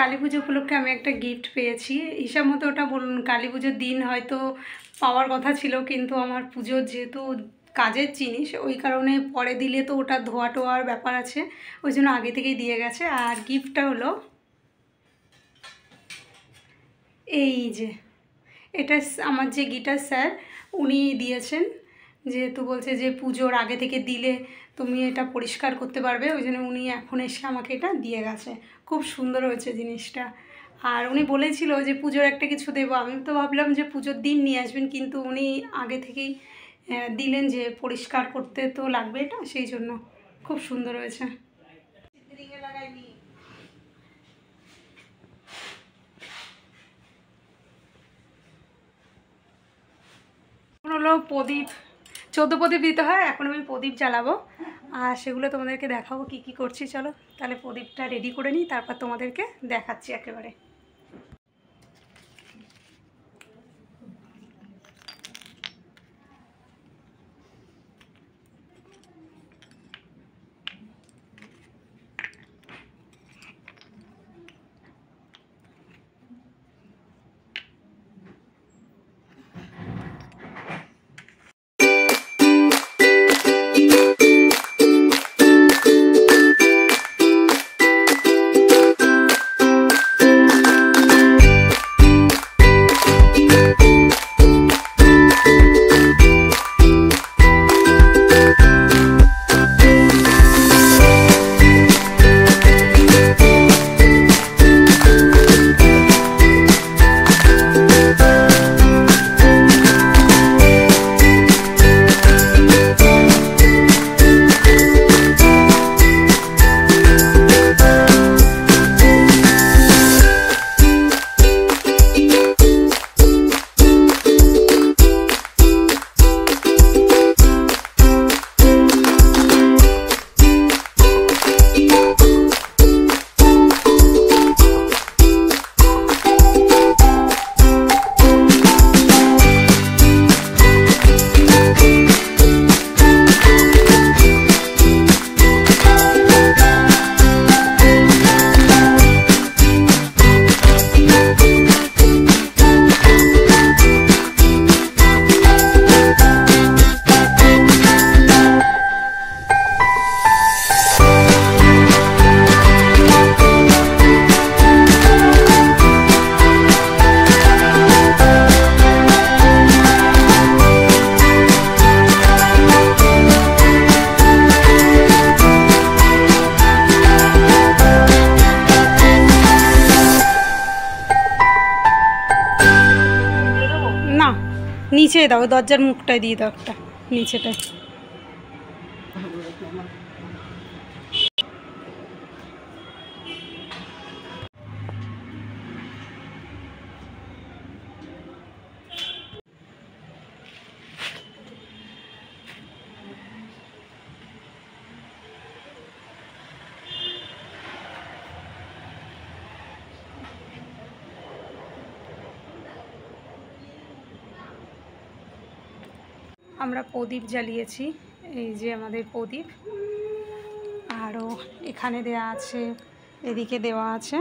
কালী পুজো উপলক্ষে আমি একটা গিফট পেয়েছি। হিসাব মতো ওটা বলুন কালী পুজোর দিন হয়তো পাওয়ার কথা ছিল, কিন্তু আমার পুজোর যেহেতু কাজের জিনিস ওই কারণে পরে দিলে তো ওটা ধোয়া টোয়ার ব্যাপার আছে, ওই জন্য আগে থেকেই দিয়ে গেছে। আর গিফটটা হলো এই যে, এটা আমার যে গিটার স্যার উনি দিয়েছেন, যেহেতু বলছে যে পুজোর আগে থেকে দিলে তুমি এটা পরিষ্কার করতে পারবে, ওই জন্য উনি এখন এসে আমাকে এটা দিয়ে গেছে। খুব সুন্দর হয়েছে জিনিসটা। আর উনি বলেছিল যে পুজোর একটা কিছু দেবো, আমি তো ভাবলাম যে পুজোর দিন নিয়ে আসবেন, কিন্তু উনি আগে থেকেই দিলেন যে পরিষ্কার করতে তো লাগবে এটা, সেই জন্য খুব সুন্দর হয়েছে। হলো প্রদীপ, 14 প্রদীপ দিতে হয়, এখন আমি প্রদীপ জ্বালাবো আর সেগুলো তোমাদেরকে দেখাবো কি কি করছি। চলো তাহলে প্রদীপটা রেডি করে নিই, তারপর তোমাদেরকে দেখাচ্ছি একেবারে। নিচে দাও, দরজার মুখটায় দিয়ে দাও একটা, নিচেটায়। আমরা প্রদীপ জ্বালিয়েছি, এই যে আমাদের প্রদীপ, আরও এখানে দেওয়া আছে, এদিকে দেওয়া আছে।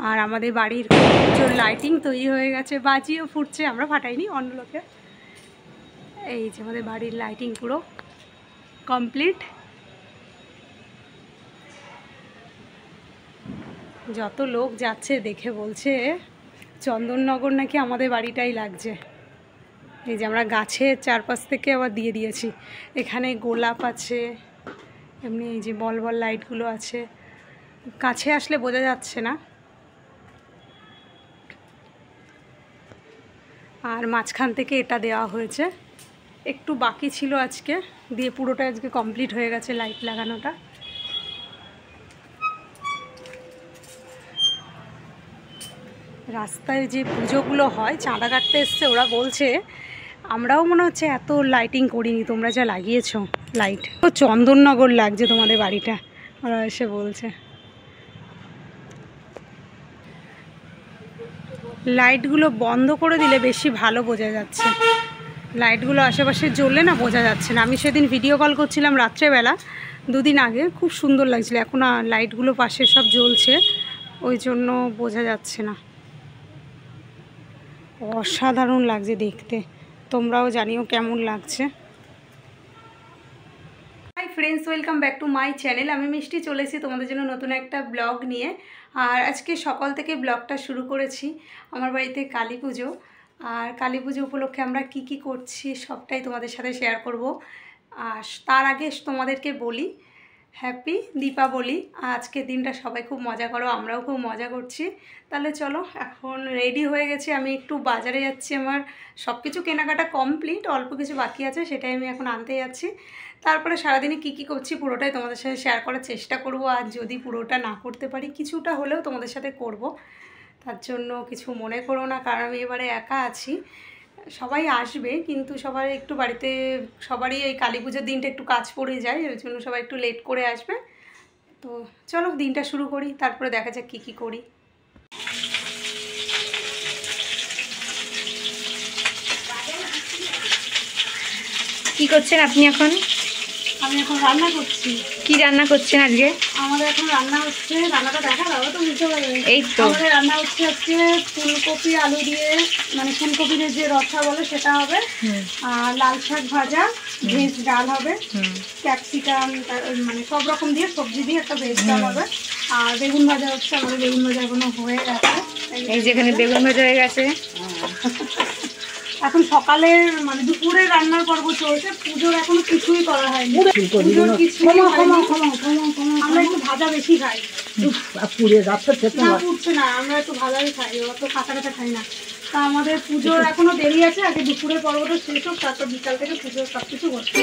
আর আমাদের বাড়ির পুজোর লাইটিং তৈরি হয়ে গেছে, বাজিও ফুটছে, আমরা ফাটাইনি, অন্য লোকে। এই যে আমাদের বাড়ির লাইটিং পুরো কমপ্লিট। যত লোক যাচ্ছে দেখে বলছে চন্দননগর নাকি আমাদের বাড়িটাই লাগছে। এই যে আমরা গাছের চারপাশ থেকে আবার দিয়ে দিয়েছি, এখানে গোলাপ আছে, এমনি এই যে বল বল লাইটগুলো আছে, কাছে আসলে বোঝা যাচ্ছে না। আর মাঝখান থেকে এটা দেওয়া হয়েছে, একটু বাকি ছিল আজকে, দিয়ে পুরোটা আজকে কমপ্লিট হয়ে গেছে লাইট লাগানোটা। রাস্তায় যে পুজোগুলো হয়, চাঁদা কাটতে এসছে, ওরা বলছে আমরাও মনে হচ্ছে এত লাইটিং করিনি, তোমরা যা লাগিয়েছ লাইট, তো চন্দননগর লাগছে তোমাদের বাড়িটা, ওরা এসে বলছে। লাইটগুলো বন্ধ করে দিলে বেশি ভালো বোঝা যাচ্ছে, লাইটগুলো আশেপাশে জ্বললে না বোঝা যাচ্ছে না। আমি সেদিন ভিডিও কল করছিলাম রাত্রেবেলা, দুদিন আগে, খুব সুন্দর লাগছিল। এখন লাইটগুলো পাশে সব জ্বলছে, ওই জন্য বোঝা যাচ্ছে না। অসাধারণ লাগছে দেখতে, তোমরাও জানিও কেমন লাগছে। Hi friends, welcome back to my channel. আমি মিষ্টি চলে এসেছি তোমাদের জন্য নতুন একটা ব্লগ নিয়ে। আর আজকে সকাল থেকে ব্লগটা শুরু করেছি। আমার বাড়িতে কালী পুজো, আর কালী পুজো উপলক্ষে আমরা কি করছি সবটাই তোমাদের সাথে শেয়ার করব। আর তার আগে তোমাদেরকে বলি হ্যাপি দীপাবলি। আজকের দিনটা সবাই খুব মজা করো, আমরাও খুব মজা করছি। তাহলে চলো, এখন রেডি হয়ে গেছি, আমি একটু বাজারে যাচ্ছি। আমার সব কিছু কেনাকাটা কমপ্লিট, অল্প কিছু বাকি আছে, সেটাই আমি এখন আনতে যাচ্ছি। তারপরে সারাদিনে কি করছি পুরোটাই তোমাদের সাথে শেয়ার করার চেষ্টা করব। আর যদি পুরোটা না করতে পারি, কিছুটা হলেও তোমাদের সাথে করব। তার জন্য কিছু মনে করো না, কারণ আমি এবারে একা আছি। সবাই আসবে, কিন্তু সবাই একটু বাড়িতে সবারই এই কালী পুজোর দিনটা একটু কাজ পড়ে যায়, ওই জন্য সবাই একটু লেট করে আসবে। তো চলো দিনটা শুরু করি, তারপরে দেখা যাক কী করি। কি করছেন আপনি এখন? আমি এখন রান্না করছি। কি রান্না করছেন আজকে? আমাদের এখন রান্না হচ্ছে, রান্নাটা দেখা দাও তো বুঝতে পারবে। এই তো আমাদের রান্না হচ্ছে আজকে ফুলকপি আলু দিয়ে, মানে ফুলকপির যে রসা বলে সেটা হবে, আর লাল শাক ভাজা, ভেজ ডাল হবে, ক্যাপসিকাম মানে সব রকম দিয়ে সবজি দিয়ে একটা ভেজ ডাল হবে, আর বেগুন ভাজা হচ্ছে। আমাদের বেগুন ভাজা এখনো হয়ে গেছে, এই যেখানে বেগুন ভাজা হয়ে গেছে। এখন সকালের মানে দুপুরে রান্নার পর্ব চলছে, পুজোর এখনো কিছুই করা হয়নি। পুজোর কিছু আমরা একটু ভাজা বেশি খাই, না পুড়ছে না, আমরা একটু ভাজাই খাই, অত কাঁচা কাঁচা খাই না। তা আমাদের পুজোর এখনো দেরি আছে, আগে দুপুরের পর্বটা শেষ হোক, তারপর বিকাল থেকে পুজোর সব কিছু করতে।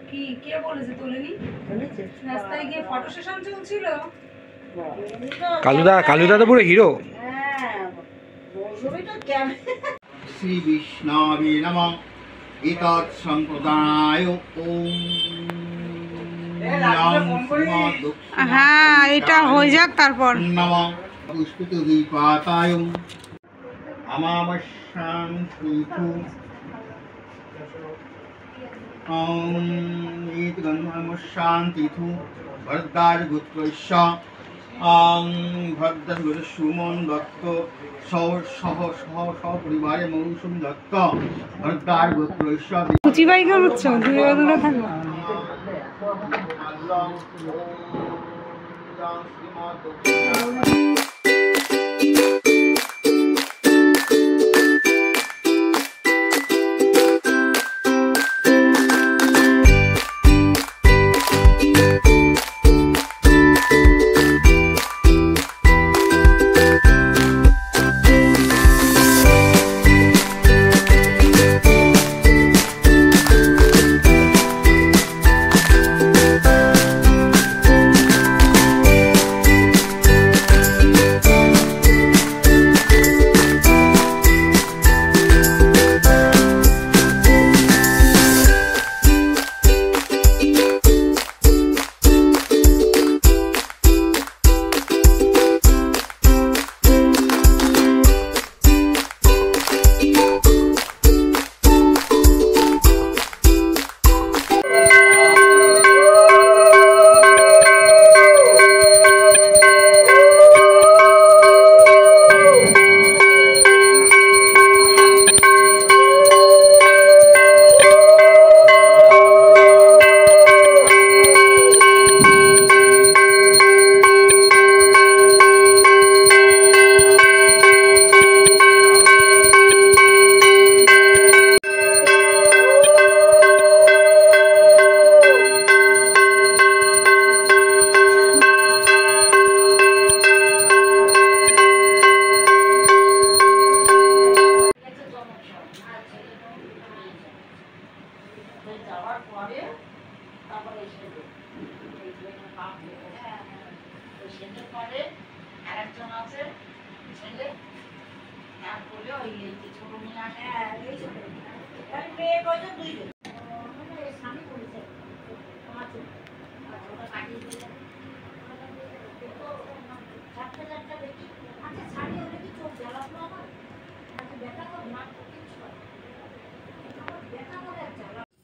কি কে বলেছে তোলেনি? রাস্তায় গিয়ে ফটো সেশন চলছিল। কালুদা তো পুরো হিরো। শ্রী বিষ্ণবে নমঃ। এতৎ সম্প্রদায় হ্যাঁ, এটা হয়ে যাক তারপর নমঃ পুষ্পিত দ্বীপাতায় আমাবস্যাং তিথু শান্তিথু ভরদ্বাজ গোত্রস্য ভদ্র সুমন দত্ত সপরিবারে মৌসুম দত্ত ভরদ্বাজ গোত্রস্য। কুচি বাইকে হচ্ছে দূরে দূরে থাকবো।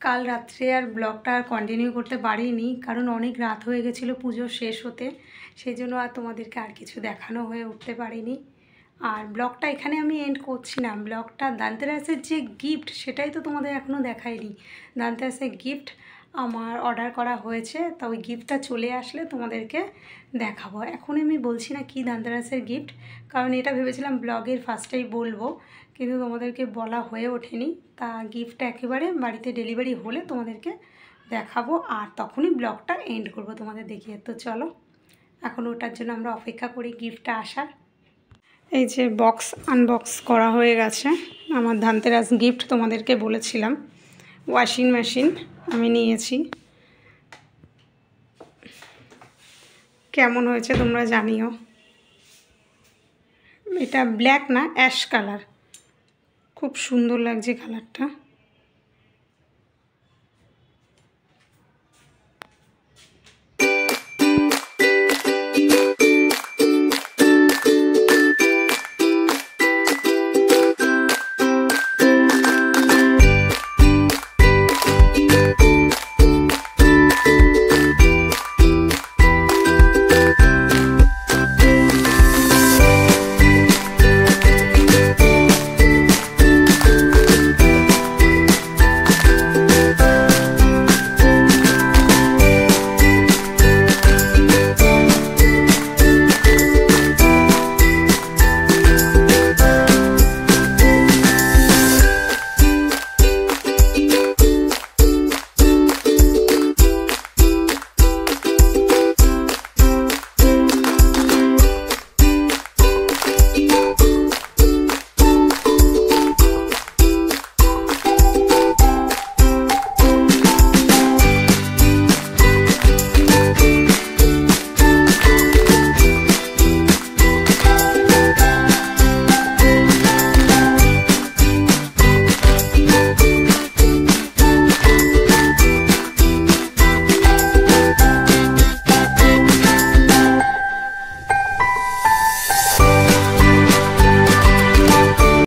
কাল রাত্রে আর ব্লগটা আর কন্টিনিউ করতে পারিনি, কারণ অনেক রাত হয়ে গেছিলো পুজো শেষ হতে, সেই জন্য আর তোমাদেরকে আর কিছু দেখানো হয়ে উঠতে পারিনি। আর ব্লগটা এখানে আমি এন্ড করছি না। ব্লগটা দান্তেরাসের যে গিফট সেটাই তো তোমাদের এখনও দেখাইনি। দান্তেরাসের গিফট আমার অর্ডার করা হয়েছে, তা ওই গিফটটা চলে আসলে তোমাদেরকে দেখাবো। এখন আমি বলছি না কি দান্তেরাসের গিফট, কারণ এটা ভেবেছিলাম ব্লগের ফার্স্টেই বলবো, কিন্তু তোমাদেরকে বলা হয়ে ওঠেনি। তা গিফটটা একেবারে বাড়িতে ডেলিভারি হলে তোমাদেরকে দেখাবো, আর তখনই ব্লগটা এন্ড করব তোমাদের দেখিয়ে। তো চলো এখন ওটার জন্য আমরা অপেক্ষা করি গিফটটা আসার। এই যে বক্স আনবক্স করা হয়ে গেছে। আমার ধানতেরাস গিফট তোমাদেরকে বলেছিলাম, ওয়াশিং মেশিন আমি নিয়েছি। কেমন হয়েছে তোমরা জানিও। এটা ব্ল্যাক না, অ্যাশ কালার, খুব সুন্দর লাগছে কালারটা।